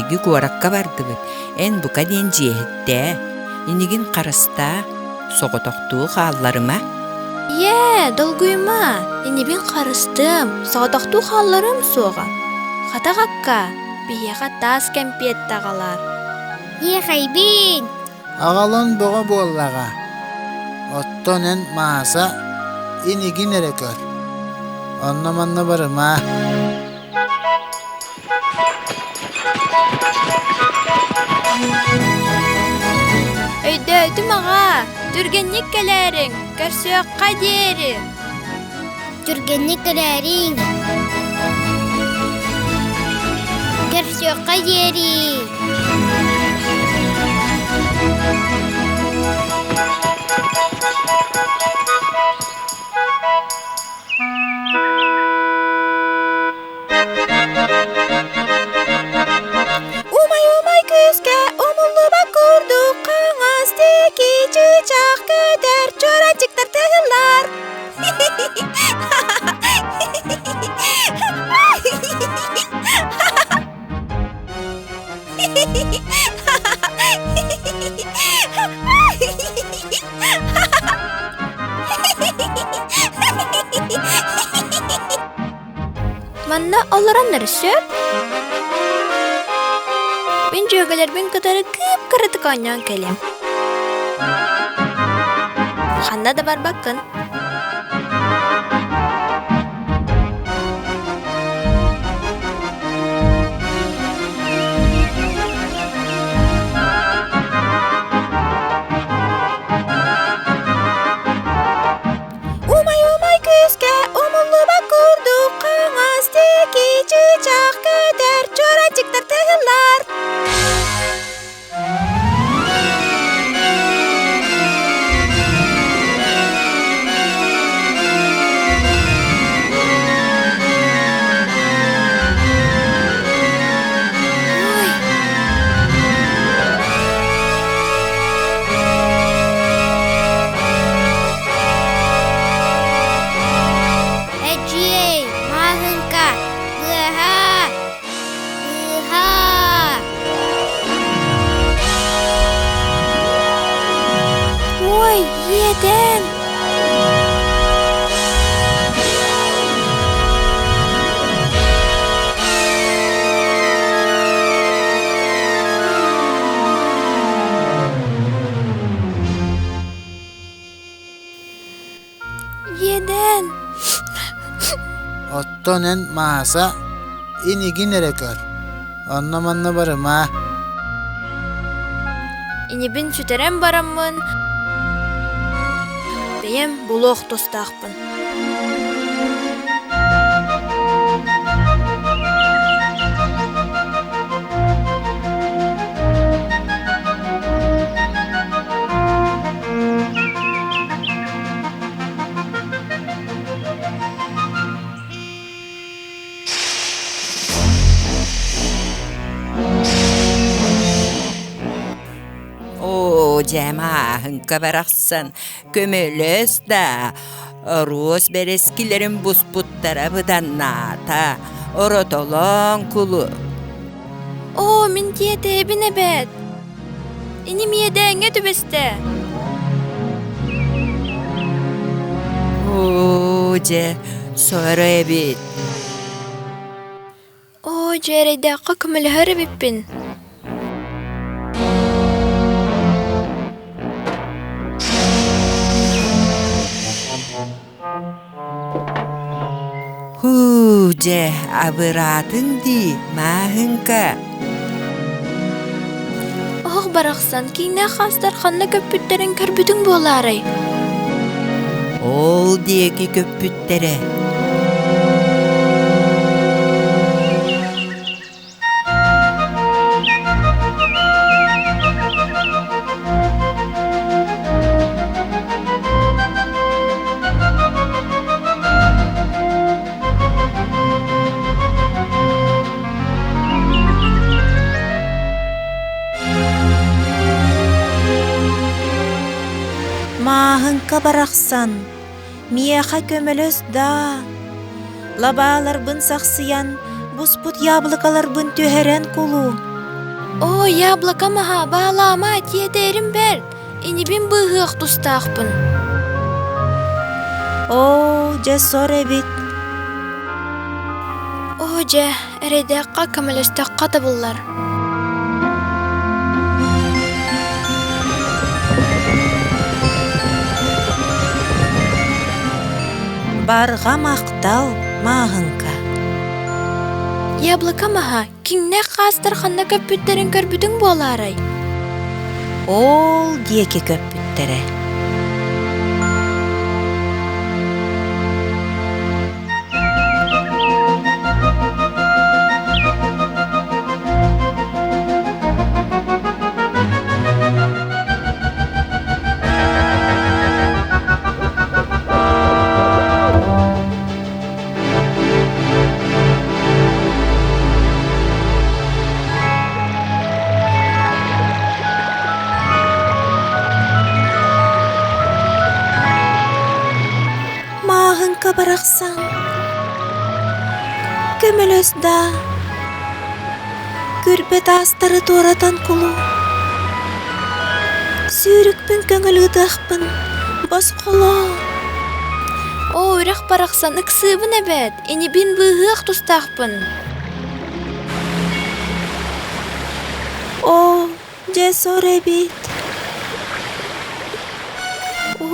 Эһиги куоракка бардыбыт. Эн бука диэн жиэхитте. Инигин қарыста соғотоқтуу хаалларыма. Долгуйма, инибин қарыстым, сағатақту қалларым соға. Қатағаққа, бияға тас кәмпиет тағалар. Хайбин. Ағалан бұға боллаға. Оттонен мааса инигин эрекөр. Онна манна барыма. Өйдөйдім аға, түргеннік кәләрің, көрсөққа дері. Түргенник көләрин. Көрсөққа дери. Умай күзге, умуллуба күрді, қаңыз теки чычақ көдер, чоранчықтар тығылар. Манна оларандар сөп? Мен жөгалер бен кытары кып кырыты канян келем. Ханна да бар бакын. Умай күзге, умуллуба күрді, қаңыз теки чычақ көдер, чоранчықтар тығылар. Эджей, мағынка. Ыха. Ой, еден. Еден. Ottonen maasa inigin erekör. Onna manna barıma. Инебин сүтерен бараммын. Бейем булох тостақпын. О, жама, хынка барақсан. Көмөлөс да. Рус берескилерин буспуттара быданната. Оротолон кулу. О, мен тиете эбине бет. Иним едеңе түбесте. О, же, сора эбит. О, жерейдаққа көмілгірі біппін. Же, абыратын ди, махынка. Оқ барақсан, кейне қастар қанна көппүттерін көрбүтің боларай. Ол деги көппүттере. Махынка барақсан, мияха көмөлөс да. Лабалар бын сақсыян, буспут яблыкалар бын төһәрен кулу. O yablaka maha bağlama tiyederim bel. İnibin bıhıq tustaqpın. Oo, cesur ebit. Oje, eredaqqa kamalastaqqa tabullar. Barga maqtal mağınka. Yablaka maha, kinne qastar xanna köpütlerin körbüdün bolaray. Ol diyeki köppüttere. Mağınka baraqsan. Kömölösda. Gürbet astары toratan kulu. Sürükpün köngülüdaqpın. Bas kulu. O üraq baraqsan ıksıbın ebet. İnibin bıhıq tustaqpın. O cesur ebit.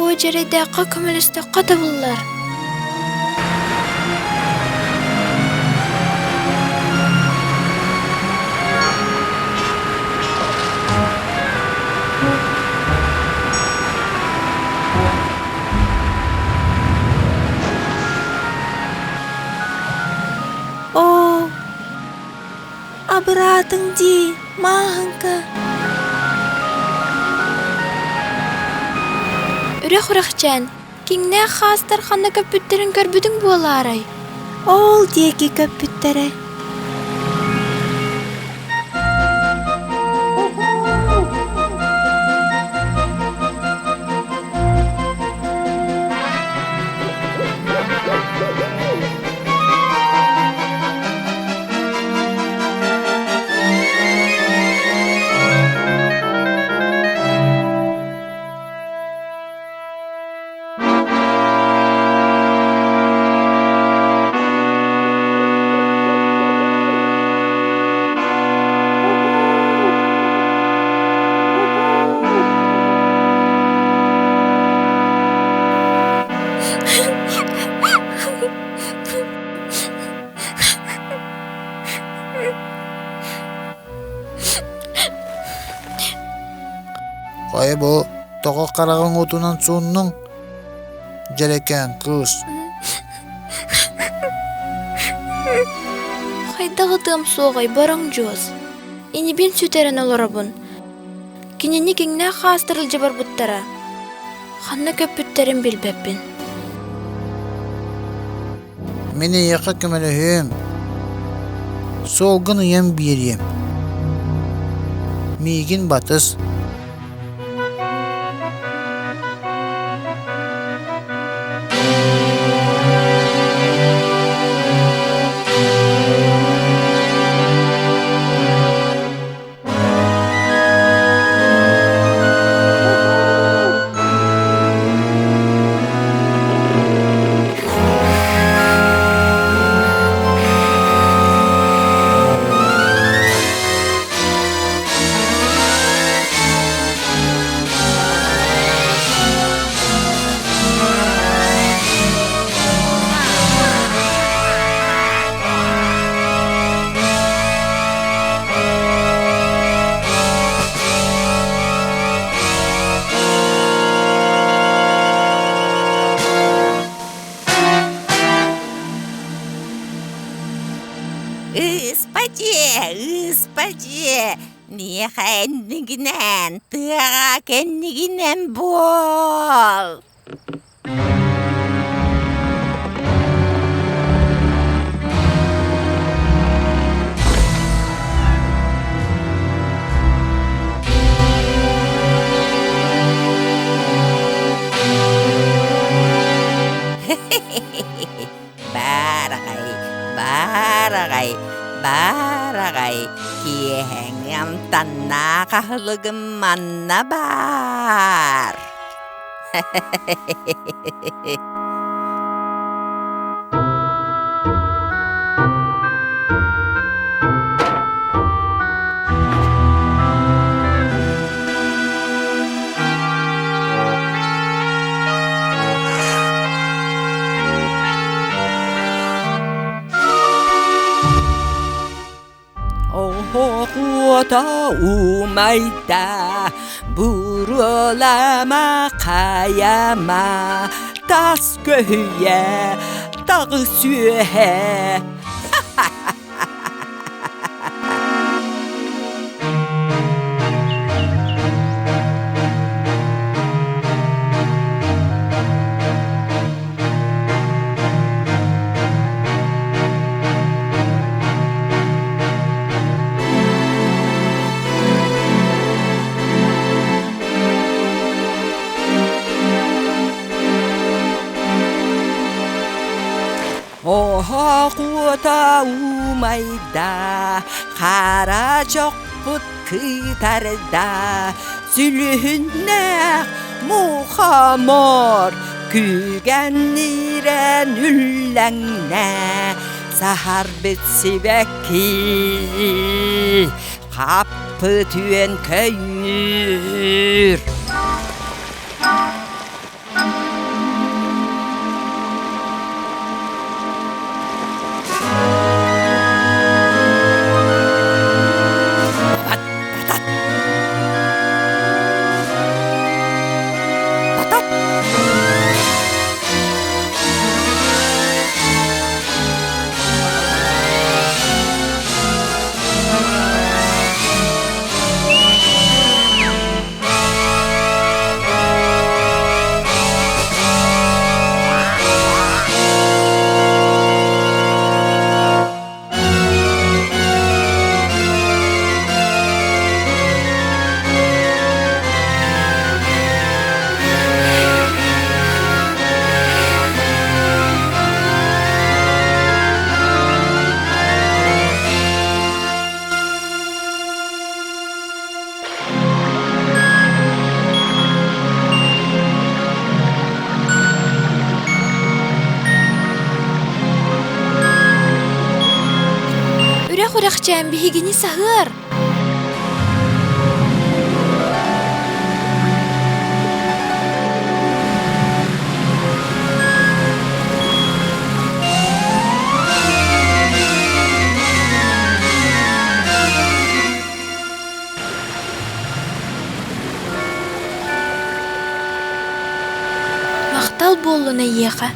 Oje, eredaqqa kamalastaqqa tabullar. O abıratın di mağınka. Üraq-üraqcan, kinne qastar xanna köpütlerin körbüdün bolaray. Ol diyeki köppüttere. Qoy bu toqa qarağın otunan sonunun jereken kız. Haydağıdığım soğay barang joz. İnibin süteren olarabın. Kinini kinne qastırıl jabar buttara. Xanna köpütlerin bilbeppin. Meni yaqa kömölöhüm. Solgın yem biriyim. Migin batız. Испади, не хэннигнен, тыга кеннигнен бол. Baragay, baragay, baragay, kiheng Ямтанна кахылыгым манна бар. Ohuta umayda burulama kayama tas köye dağı sühe. Ohuta umayda kara çok put kıtarda sülhünne muhamor kügenniren üllenge sahar bitsi bekki kapı tüyen köyür. Urakçam bihigini sahır. Maqtal bolluna yeqa.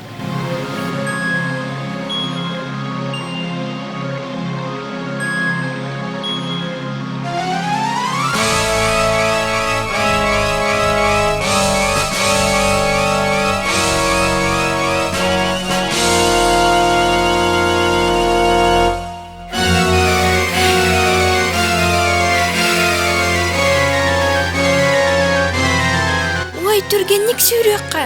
Ой, түргенник сүйрекқа.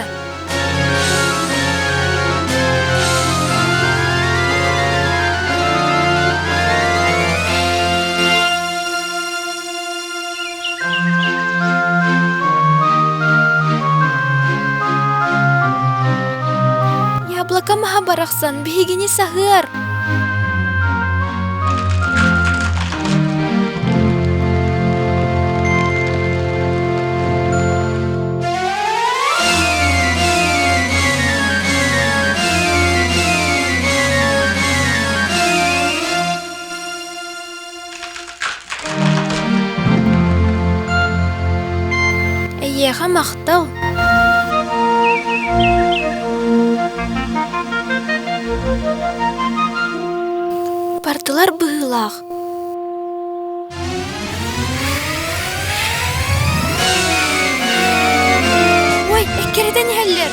Яблока маха барақсан, бігені сағыр. Әйеға мақтал. Партылар бұғылақ. Ой, әккереден әллер.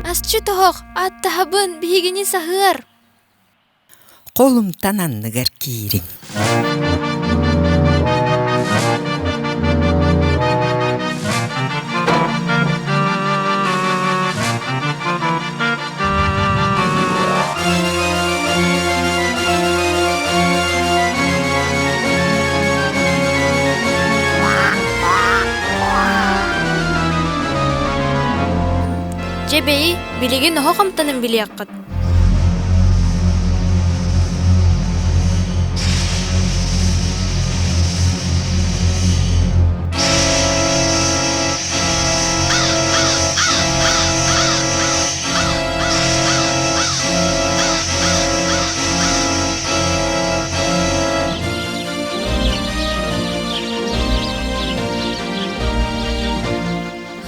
Asçı toğuk, at tahabın bihigini sahır. Қолымтан анныгар киирин. Жебеи, билеген оһо хамтанын билияккыт.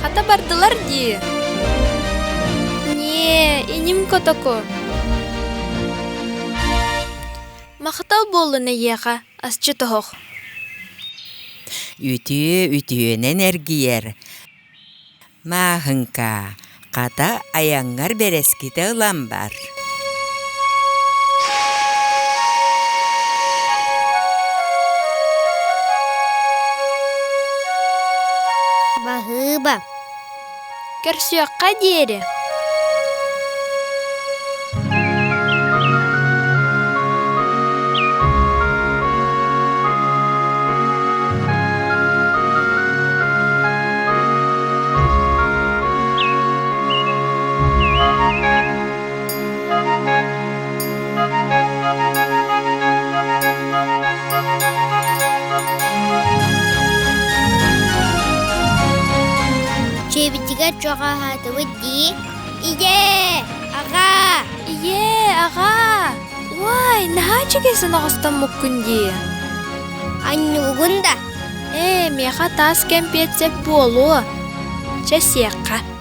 Хата бардылар ди. Не, иним котоко. Махтал болу неяха, асчы тохох. Үтү энергиер. Махынка, ката аяңар береските ылан бар. Bahıba. Керсüякка диэри. Çevitiga çoğa hatı vıddi. İye, ağa. Ие, ага. Вай, нахачы кесін ағыстан мұккін ди. Annuğunda. Меха тас кәмпетсек болу. Часиякка.